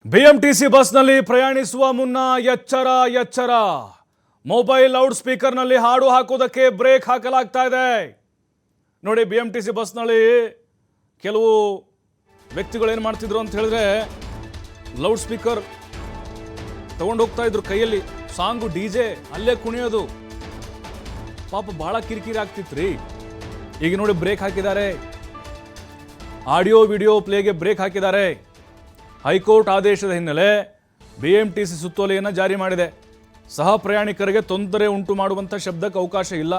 BMTC ಬಸ್ನಲ್ಲಿ ಪ್ರಯಾಣಿಸುವ ಮುನ್ನ ಎಚ್ಚರ ಮೊಬೈಲ್ ಲೌಡ್ ಸ್ಪೀಕರ್ನಲ್ಲಿ ಹಾಡು ಹಾಕೋದಕ್ಕೆ ಬ್ರೇಕ್ ಹಾಕಲಾಗ್ತಾ ಇದೆ ನೋಡಿ ಬಿಎಂಟಿಸಿ ಬಸ್ನಲ್ಲಿ ಕೆಲವು ವ್ಯಕ್ತಿಗಳು ಏನು ಮಾಡ್ತಿದ್ರು ಅಂತ ಹೇಳಿದ್ರೆ ಲೌಡ್ ಸ್ಪೀಕರ್ ತಗೊಂಡು ಹೋಗ್ತಾ ಇದ್ರು ಕೈಯಲ್ಲಿ ಸಾಂಗು ಡಿಜೆ ಅಲ್ಲೇ ಕುಣಿಯೋದು ಪಾಪ ಬಹಳ ಕಿರಿಕಿರಿ ಆಗ್ತಿತ್ರಿ ಈಗ ನೋಡಿ ಬ್ರೇಕ್ ಹಾಕಿದ್ದಾರೆ ಆಡಿಯೋ ವಿಡಿಯೋ ಪ್ಲೇಗೆ ಬ್ರೇಕ್ ಹಾಕಿದ್ದಾರೆ ಹೈಕೋರ್ಟ್ ಆದೇಶದ ಹಿನ್ನೆಲೆ ಬಿಎಂಟಿಸಿ ಸುತ್ತೋಲೆಯನ್ನು ಜಾರಿ ಮಾಡಿದೆ ಸಹ ಪ್ರಯಾಣಿಕರಿಗೆ ತೊಂದರೆ ಉಂಟು ಮಾಡುವಂಥ ಶಬ್ದಕ್ಕೆ ಅವಕಾಶ ಇಲ್ಲ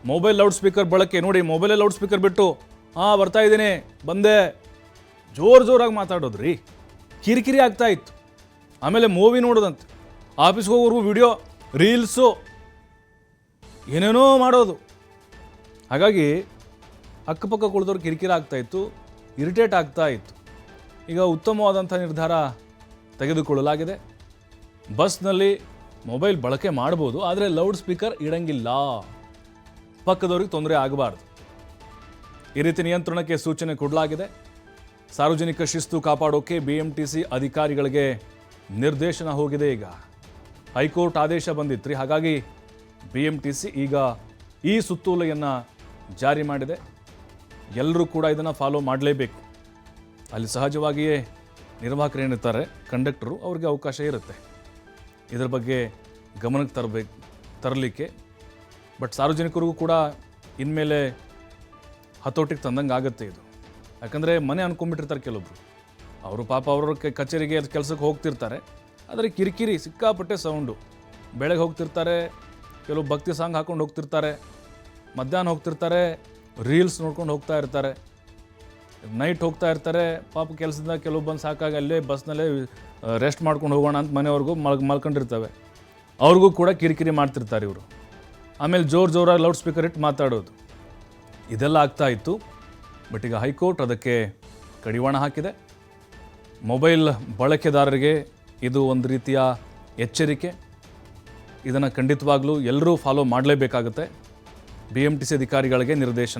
ಮೊಬೈಲ್ ಲೌಡ್ ಸ್ಪೀಕರ್ ಬಳಕೆ ನೋಡಿ ಮೊಬೈಲೇ ಲೌಡ್ ಸ್ಪೀಕರ್ ಬಿಟ್ಟು ಬರ್ತಾ ಇದ್ದೀನಿ ಬಂದೆ ಜೋರಾಗಿ ಮಾತಾಡೋದ್ರಿ ಕಿರಿಕಿರಿ ಆಗ್ತಾ ಇತ್ತು ಆಮೇಲೆ ಮೂವಿ ನೋಡೋದಂತೆ ಆಫೀಸ್ಗೆ ಹೋಗೋರು ವಿಡಿಯೋ ರೀಲ್ಸು ಏನೇನೋ ಮಾಡೋದು ಹಾಗಾಗಿ ಅಕ್ಕಪಕ್ಕ ಕುಳಿದವ್ರು ಕಿರಿಕಿರಿ ಆಗ್ತಾಯಿತ್ತು ಇರಿಟೇಟ್ ಆಗ್ತಾ ಇತ್ತು ಈಗ ಉತ್ತಮವಾದಂಥ ನಿರ್ಧಾರ ತೆಗೆದುಕೊಳ್ಳಲಾಗಿದೆ ಬಸ್ನಲ್ಲಿ ಮೊಬೈಲ್ ಬಳಕೆ ಮಾಡ್ಬೋದು ಆದರೆ ಲೌಡ್ ಸ್ಪೀಕರ್ ಇಡಂಗಿಲ್ಲ ಪಕ್ಕದವ್ರಿಗೆ ತೊಂದರೆ ಆಗಬಾರ್ದು ಈ ರೀತಿ ನಿಯಂತ್ರಣಕ್ಕೆ ಸೂಚನೆ ಕೊಡಲಾಗಿದೆ ಸಾರ್ವಜನಿಕ ಶಿಸ್ತು ಕಾಪಾಡೋಕೆ ಬಿಎಂಟಿಸಿ ಅಧಿಕಾರಿಗಳಿಗೆ ನಿರ್ದೇಶನ ಹೋಗಿದೆ ಈಗ ಹೈಕೋರ್ಟ್ ಆದೇಶ ಬಂದಿತ್ತು ಹಾಗಾಗಿ ಬಿಎಂಟಿಸಿ ಈಗ ಈ ಸುತ್ತೋಲೆಯನ್ನು ಜಾರಿ ಮಾಡಿದೆ ಎಲ್ಲರೂ ಕೂಡ ಇದನ್ನು ಫಾಲೋ ಮಾಡಲೇಬೇಕು ಅಲ್ಲಿ ಸಹಜವಾಗಿಯೇ ನಿರ್ವಾಹಕರು ಏನಿರ್ತಾರೆ ಕಂಡಕ್ಟರು ಅವ್ರಿಗೆ ಅವಕಾಶ ಇರುತ್ತೆ ಇದರ ಬಗ್ಗೆ ಗಮನಕ್ಕೆ ತರಲಿಕ್ಕೆ ಬಟ್ ಸಾರ್ವಜನಿಕರಿಗೂ ಕೂಡ ಇನ್ಮೇಲೆ ಹತೋಟಿಗೆ ತಂದಂಗೆ ಆಗುತ್ತೆ ಇದು ಯಾಕಂದರೆ ಮನೆ ಅನ್ಕೊಂಡ್ಬಿಟ್ಟಿರ್ತಾರೆ ಕೆಲವೊಬ್ರು ಅವರು ಪಾಪ ಅವ್ರ ಕಚೇರಿಗೆ ಕೆಲಸಕ್ಕೆ ಹೋಗ್ತಿರ್ತಾರೆ ಆದರೆ ಕಿರಿಕಿರಿ ಸಿಕ್ಕಾಪಟ್ಟೆ ಸೌಂಡು ಬೆಳಗ್ಗೆ ಹೋಗ್ತಿರ್ತಾರೆ ಕೆಲವು ಭಕ್ತಿ ಸಾಂಗ್ ಹಾಕ್ಕೊಂಡು ಹೋಗ್ತಿರ್ತಾರೆ ಮಧ್ಯಾಹ್ನ ಹೋಗ್ತಿರ್ತಾರೆ ರೀಲ್ಸ್ ನೋಡ್ಕೊಂಡು ಹೋಗ್ತಾ ಇರ್ತಾರೆ ನೈಟ್ ಹೋಗ್ತಾ ಇರ್ತಾರೆ ಪಾಪ ಕೆಲಸದಿಂದ ಕೆಲವು ಬಂದು ಸಾಕಾಗಿ ಅಲ್ಲೇ ಬಸ್ನಲ್ಲೇ ರೆಸ್ಟ್ ಮಾಡ್ಕೊಂಡು ಹೋಗೋಣ ಅಂತ ಮನೆಯವ್ರಿಗೂ ಮಲ್ಕೊಂಡಿರ್ತವೆ ಅವ್ರಿಗೂ ಕೂಡ ಕಿರಿಕಿರಿ ಮಾಡ್ತಿರ್ತಾರೆ ಇವರು ಆಮೇಲೆ ಜೋರಾಗಿ ಲೌಡ್ ಸ್ಪೀಕರ್ ಇಟ್ಟು ಮಾತಾಡೋದು ಇದೆಲ್ಲ ಆಗ್ತಾ ಇತ್ತು ಬಟ್ ಈಗ ಹೈಕೋರ್ಟ್ ಅದಕ್ಕೆ ಕಡಿವಾಣ ಹಾಕಿದೆ ಮೊಬೈಲ್ ಬಳಕೆದಾರರಿಗೆ ಇದು ಒಂದು ರೀತಿಯ ಎಚ್ಚರಿಕೆ ಇದನ್ನು ಖಂಡಿತವಾಗ್ಲೂ ಎಲ್ಲರೂ ಫಾಲೋ ಮಾಡಲೇಬೇಕಾಗುತ್ತೆ ಬಿಎಂಟಿಸಿ ಅಧಿಕಾರಿಗಳಿಗೆ ನಿರ್ದೇಶನ